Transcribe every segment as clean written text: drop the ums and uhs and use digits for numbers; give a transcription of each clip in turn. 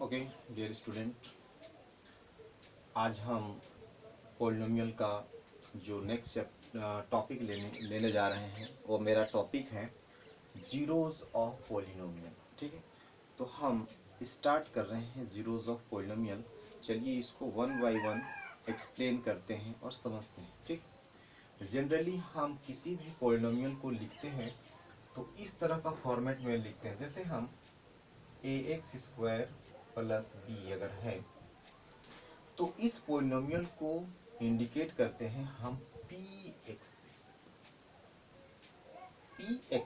Okay dear student, आज हम polynomial का जो नेक्स्ट टॉपिक लेने जा रहे हैं वो मेरा टॉपिक है जीरोज ऑफ पोलिनोमियल। ठीक है, तो हम स्टार्ट कर रहे हैं जीरोज ऑफ पोलिनोमियल। चलिए इसको वन बाय वन एक्सप्लेन करते हैं और समझते हैं। ठीक, जनरली हम किसी भी पोलिनोमियल को लिखते हैं तो इस तरह का फॉर्मेट में लिखते हैं। जैसे हम ए एक्स स्क्वायर प्लस बी अगर है तो इस पोलिनोमियल को इंडिकेट करते हैं हम पी एक्स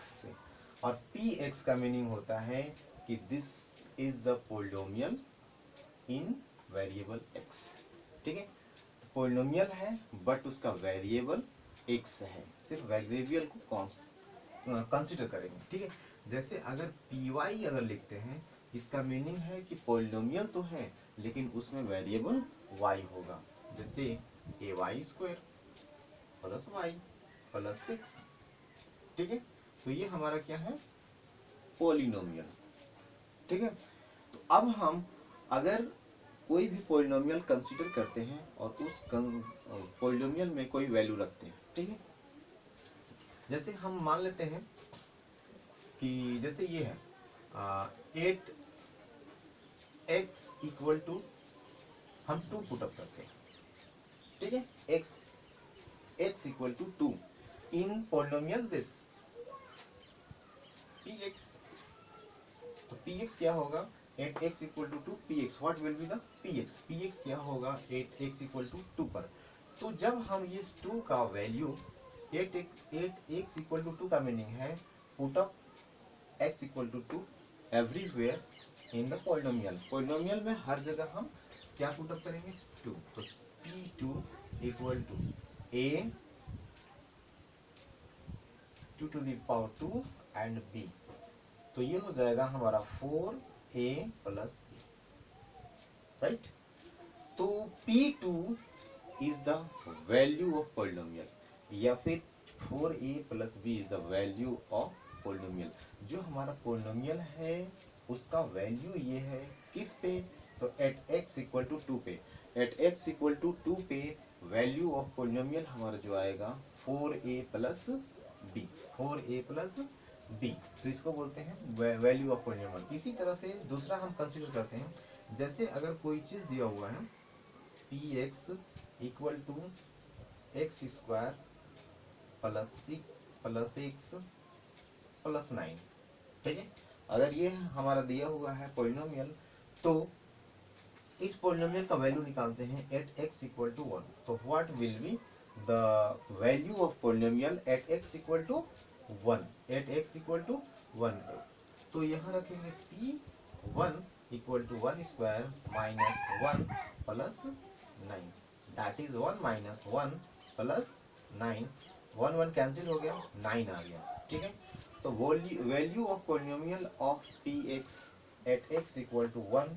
से। और पी एक्स का मीनिंग होता है कि this is the polynomial in variable x. ठीक है, पोलिनोमियल है बट उसका वेरिएबल एक्स है, सिर्फ वेरिएबल को कंसिडर करेंगे। ठीक है, जैसे अगर पी वाई अगर लिखते हैं इसका मीनिंग है कि पोलिनोमियल तो है लेकिन उसमें वेरिएबल y होगा। जैसे a y square plus y plus 6। ठीक है, तो ये हमारा क्या है, पोलिनोमियल। ठीक है, तो अब हम अगर कोई भी पोलिनोमियल कंसीडर करते हैं और उस पोलिनोमियल में कोई वैल्यू रखते हैं। ठीक है, जैसे हम मान लेते हैं कि जैसे ये है 8x इक्वल टू, हम 2 पुटअप करते हैं। ठीक है, x equal to 2 in polynomial this px। तो px क्या होगा, 8x equal to 2 px। What will be the px क्या होगा 8x इक्वल टू 2 पर। तो जब हम इस 2 का वैल्यू 8x इक्वल टू 2 का मीनिंग है put up x equal to 2 everywhere in the polynomial. Polynomial में हर जगह हम क्या पुट अप करेंगे, 2। तो p2 equal to a 2 to the power 2 and b। तो ये हो जाएगा हमारा 4a प्लस b। राइट, तो p2 is the value of polynomial या फिर 4a plus b is the value of polynomial. जो हमारा पोलिनोमियल है उसका वैल्यू ये है किस पे, तो एट x इक्वल टू 2 पे। एट x इक्वल टू 2 पे वैल्यू ऑफ पोलिनोमियल हमारा जो आएगा 4a plus b। 4a plus b, तो इसको बोलते हैं वैल्यू ऑफ पोलिनोमियल। इसी तरह से दूसरा हम कंसीडर करते हैं, जैसे अगर कोई चीज दिया हुआ है px equal to x square plus x plus 9। ठीक है, अगर ये हमारा दिया हुआ है पोलिनोमियल तो इस पोलिनोमियल का वैल्यू निकालते हैं एट x इक्वल टू 1। तो what will be the value of polynomial at x equal to 1। At x equal to 1, तो यहाँ रखेंगे p1 equal to 1 square minus 1 plus 9, that is 1 minus 1 plus 9। 1 1 cancel हो गया, 9 आ गया। ठीक है, तो value of polynomial of px at x equal to 1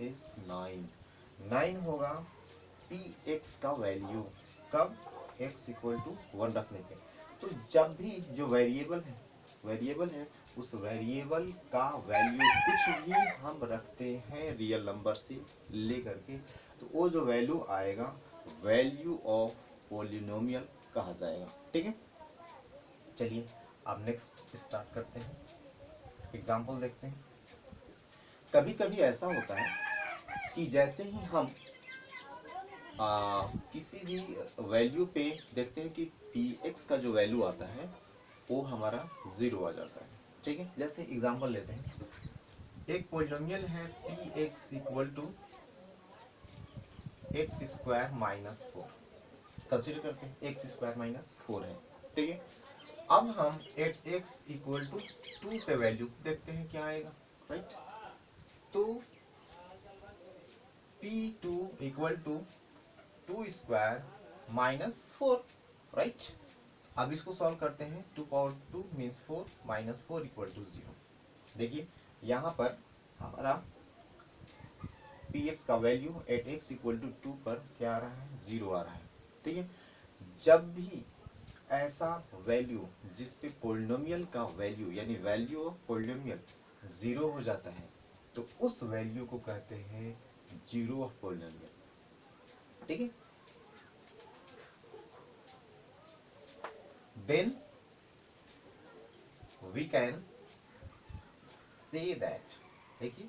is 9 होगा px का वैल्यू, कब, x इक्वल टू 1 रखने पे। तो जब भी जो वेरिएबल है उस वेरिएबल का वैल्यू कुछ भी हम रखते हैं रियल नंबर से लेकर के, तो वो जो वैल्यू आएगा वैल्यू ऑफ पोलिनोमियल कहा जाएगा। ठीक है, चलिए अब नेक्स्ट स्टार्ट करते हैं, एग्जांपल देखते हैं। कभी कभी ऐसा होता है कि जैसे ही हम किसी भी वैल्यू पे देखते हैं कि px का जो वैल्यू आता है वो हमारा 0 आ जाता है। ठीक है, जैसे एग्जांपल लेते हैं, एक पोलिनोमियल है px equal to x square minus 4। Consider करते हैं एक्स स्क्वायर माइनस 4 है। ठीक है, अब हम एट x इक्वल टू 2 पे वैल्यू देखते हैं क्या आएगा। राइट, तो p2 equal to 2 square minus 4। Right, अब इसको सॉल्व करते हैं, 2 power 2 means 4 minus 4 equal to 0। देखिए यहाँ पर हमारा px का value at x equal to 2 पर क्या आ रहा है, 0 आ रहा है। ठीक है, जब भी ऐसा वैल्यू जिस पे पोलिनोमियल का वैल्यू यानी वैल्यू ऑफ पोलिनोमियल 0 हो जाता है तो उस वैल्यू को कहते हैं जीरो ऑफ पॉलिनोमियल। ठीक है, then we can say that, देखिए,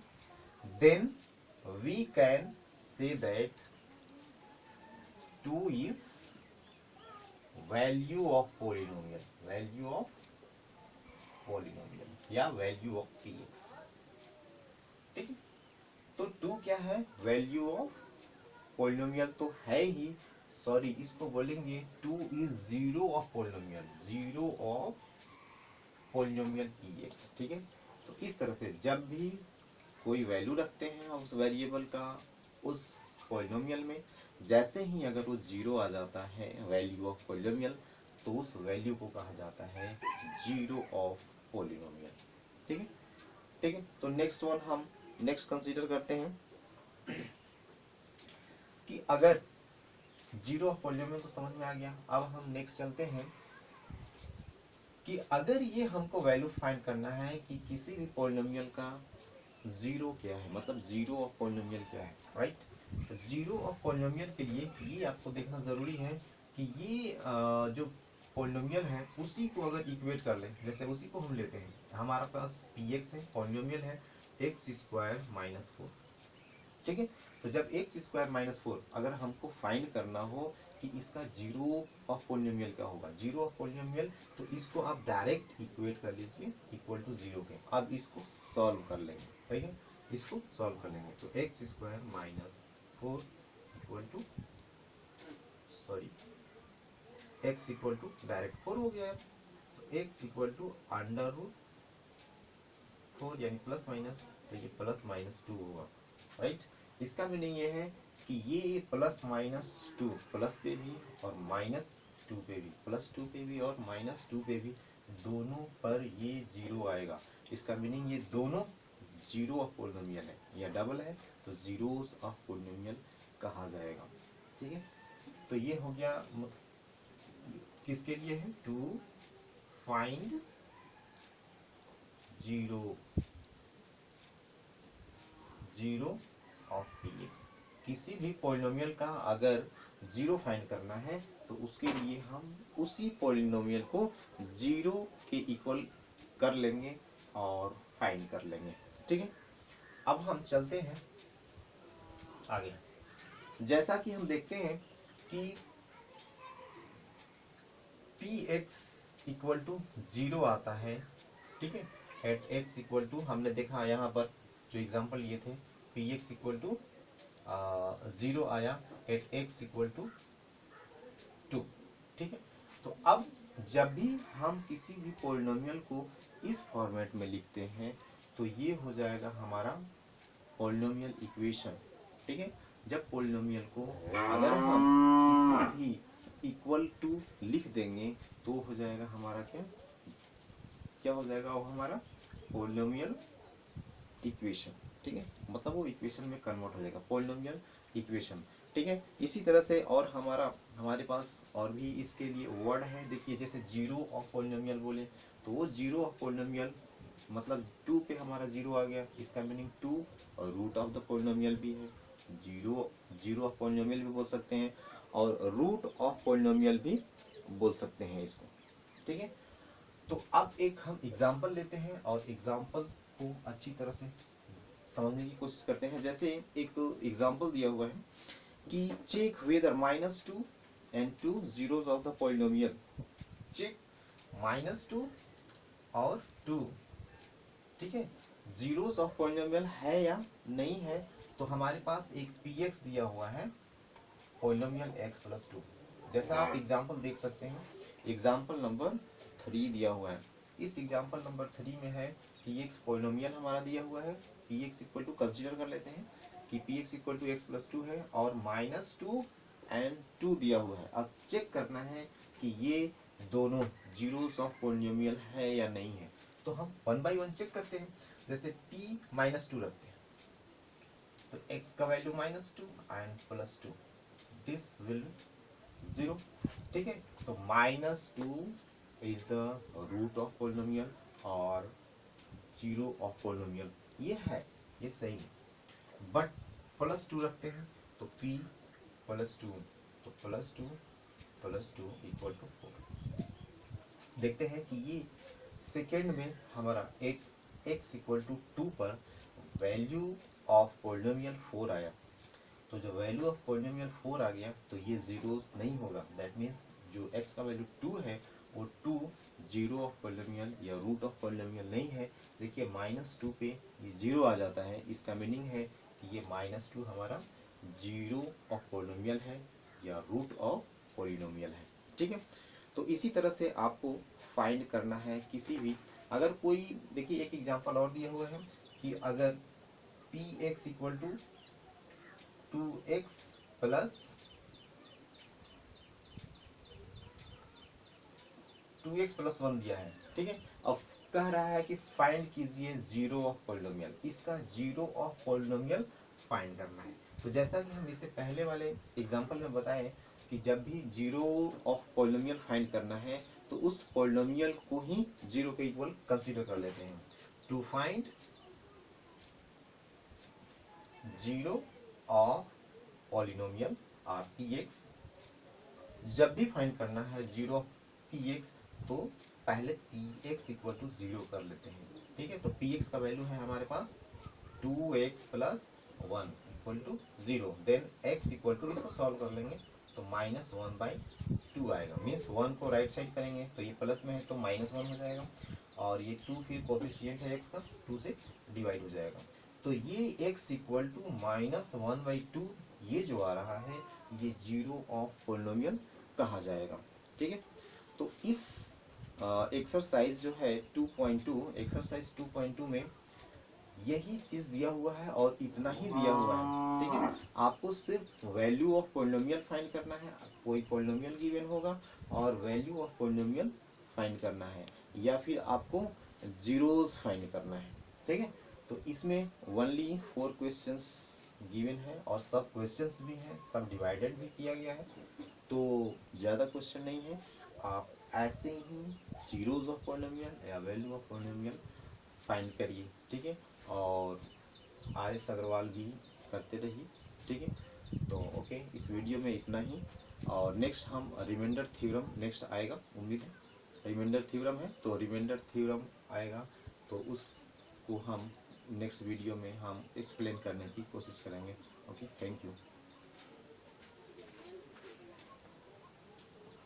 then we can say that 2 is value of polynomial, value of polynomial या value of px। ठीक है, तो 2 क्या है, वैल्यू ऑफ पॉलिनोमियल तो है ही, सॉरी इसको बोलेंगे 2 is zero of polynomial, zero of polynomial px। ठीक है, तो इस तरह से जब भी कोई वैल्यू रखते हैं उस वेरिएबल का उस पॉलिनोमियल में, जैसे ही अगर वो जीरो आ जाता है वैल्यू ऑफ पॉलिनोमियल, तो उस वैल्यू को कहा जाता है जीरो ऑफ पॉलिनोमियल। ठीक है, ठीक है, तो नेक्स्ट वन हम नेक्स्ट कंसीडर करते हैं कि अगर जीरो ऑफ पॉलिनोमियल तो समझ में आ गया। अब हम नेक्स्ट चलते हैं कि अगर ये हमको वैल्यू फाइंड करना है कि किसी भी पॉलिनोमियल का जीरो क्या है, मतलब जीरो ऑफ पॉलिनोमियल क्या है, राइट। तो जीरो ऑफ पॉलिनोमियल के लिए ये आपको देखना जरूरी है कि ये जो पॉलिनोमियल है उसी को अगर इक्वेट कर ले, जैसे उसी को हम लेते हैं, हमारा पास px है, पॉलिनोमियल है x स्क्वायर माइनस 4। ठीक है, तो जब x स्क्वायर माइनस 4 अगर हमको फाइंड करना हो कि इसका जीरो ऑफ पॉलिनोमियल क्या होगा, जीरो ऑफ पॉलिनोमियल, तो इसको आप डायरेक्ट इक्वेट कर लीजिए इक्वल टू जीरो के। अब इसको सॉल्व कर लेंगे, ठीक है, इसको सॉल्व कर लेंगे। तो x square minus 4 equal to, sorry x equal to direct 4 हो गया है, तो x equal to under root 4 यानी प्लस माइनस, तो ये प्लस माइनस 2 होगा, राइट। इसका मीनिंग ये है कि ये प्लस माइनस 2 प्लस पे भी और माइनस 2 पे भी, प्लस 2 पे भी और माइनस 2 पे भी, दोनों पर ये जीरो आएगा। इसका मीनिंग ये दोनों जीरो ऑफ पॉलिनोमियल है, या डबल है, तो जीरोस ऑफ पॉलिनोमियल कहा जाएगा। ठीक है, तो ये हो गया किसके लिए है, to find zero, zero of px। किसी भी पॉलिनोमियल का अगर जीरो फाइंड करना है तो उसके लिए हम उसी पॉलिनोमियल को जीरो के इक्वल कर लेंगे और फाइंड कर लेंगे। ठीक है, अब हम चलते हैं आगे। जैसा कि हम देखते हैं कि px इक्वल टू जीरो आता है। ठीक है, एट x इक्वल टू, हमने देखा यहाँ पर जो एग्जांपल लिए थे, px इक्वल टू जीरो आया एट x इक्वल टू 2। ठीक है, तो अब जब भी हम किसी भी पॉलिनोमियल को इस फॉर्मेट में लिखते हैं तो ये हो जाएगा हमारा पॉलिनोमियल इक्वेशन। ठीक है, जब पॉलिनोमियल को अगर हम किसी भी इक्वल टू लिख देंगे तो हो जाएगा हमारा क्या, क्या हो जाएगा, वो हमारा पॉलिनोमियल इक्वेशन। ठीक है, मतलब वो इक्वेशन में कन्वर्ट हो जाएगा, पॉलिनोमियल इक्वेशन। ठीक है, इसी तरह से और हमारे पास और भी इसके लिए वर्ड है। देखिए, जैसे जीरो ऑफ पॉलिनोमियल बोले तो वो जीरो ऑफ पॉलिनोमियल मतलब 2 पे हमारा जीरो आ गया, इसका मीनिंग 2 और रूट ऑफ द पॉलिनोमियल भी है, जीरो, जीरो ऑफ पॉलिनोमियल भी बोल सकते हैं और रूट ऑफ पॉलिनोमियल भी बोल सकते हैं इसको। ठीक है, तो अब एक हम एग्जांपल लेते हैं और एग्जांपल को अच्छी तरह से समझने की कोशिश करते हैं। जैसे एक एग्जांपल दिया हुआ है कि check whether minus 2 and 2 zeros of the polynomial, check minus 2 और 2, ठीक है, जीरोस ऑफ पॉलिनोमियल है या नहीं है। तो हमारे पास एक px दिया हुआ है, पॉलिनोमियल x प्लस 2, जैसा आप एग्जांपल देख सकते हैं, एग्जांपल नंबर 3 दिया हुआ है। इस एग्जांपल नंबर 3 में है px पॉलिनोमियल हमारा दिया हुआ है, px इक्वल टू कंसीडर कर लेते हैं कि px equal to x plus 2 है और माइनस 2 एंड 2 दिया हुआ है। अब चेक करना है कि ये दोनों जीरोस ऑफ पॉलिनोमियल है या नहीं है। तो हम वन बाई वन चेक करते हैं। जैसे p माइनस 2 रखते हैं तो x का value minus 2 and plus 2, this will 0। ठीक है, तो minus 2 is the root of polynomial और जीरो ऑफ पॉलिनोमियल ये है। ये सही है, बट +2 रखते हैं तो p +2, तो +2 इक्वल टू 4। देखते हैं कि ये सेकेंड में हमारा 8x इक्वल टू 2 पर वैल्यू ऑफ पॉलिनोमियल 4 आया। तो जब वैल्यू ऑफ पॉलिनोमियल 4 आ गया तो ये जीरो नहीं होगा, दैट मीन्स जो x का वैल्यू 2 है वो 2 जीरो ऑफ पॉलिनोमियल या रूट ऑफ पॉलिनोमियल नहीं है। देखिए -2 पे ये जीरो आ जाता है, इसका मीनिंग है कि ये -2 हमारा जीरो ऑफ पॉलिनोमियल है या रूट ऑफ पॉलिनोमियल है। ठीक है, तो इसी तरह से आपको फाइंड करना है किसी भी, अगर कोई, देखिए एक एग्जांपल और दिया हुआ है कि अगर px equal to 2x plus 1 दिया है। ठीक है, अब कह रहा है कि फाइंड कीजिए जीरो ऑफ पॉलिनोमियल, इसका जीरो ऑफ पॉलिनोमियल फाइंड करना है। तो जैसा कि हम इससे पहले वाले एग्जांपल में बताएं कि जब भी जीरो ऑफ पॉलिनोमियल फाइंड करना है तो उस पॉलिनोमियल को ही जीरो के इक्वल कंसीडर कर लेते हैं। To find zero of polynomial are px, जब भी फाइंड करना है जीरो ऑफ px तो पहले px इक्वल टू 0 कर लेते हैं। ठीक है, तो px का वैल्यू है हमारे पास 2x plus 1 equal to 0, then x equal to, इसको सॉल्व कर लेंगे तो -1/2 आएगा। मीन्स 1 को राइट साइड करेंगे तो ये प्लस में है तो -1 हो जाएगा, और ये 2 फिर कोफिशिएंट है x का, 2 से डिवाइड हो जाएगा। तो ये x इक्वल टू -1/2 ये जो आ रहा है ये जीरो ऑफ पॉलिनोमियल कहा जाएगा। ठीक है, तो इस एक्सरसाइज जो है 2.2, एक्सरसाइज 2.2 में यही चीज दिया हुआ है और इतना ही दिया हुआ है। ठीक है, आपको सिर्फ वैल्यू ऑफ पॉलिनोमियल फाइंड करना है, कोई पॉलिनोमियल गिवन होगा और वैल्यू ऑफ पॉलिनोमियल फाइंड करना है, या फिर आपको जीरोस फाइंड करना है। ठीक है, तो इसमें ओनली 4 क्वेश्चंस गिवन है और सब क्वेश्चंस भी हैं, सब डिवाइडेड भी किया गया है, तो ज़्यादा क्वेश्चन नहीं है। आप ऐसे ही जीरोज ऑफ पॉलिनोमियल या वैल्यू ऑफ पॉलिनोमियल फाइंड करिए। ठीक है, और RS अग्रवाल भी करते रहिए। ठीक है, तो ओके, इस वीडियो में इतना ही, और नेक्स्ट हम रिमाइंडर थ्योरम नेक्स्ट आएगा, उम्मीद है रिमाइंडर थ्योरम है तो रिमाइंडर थ्योरम आएगा, तो उसको हम नेक्स्ट वीडियो में हम एक्सप्लेन करने की कोशिश करेंगे। Okay, thank you.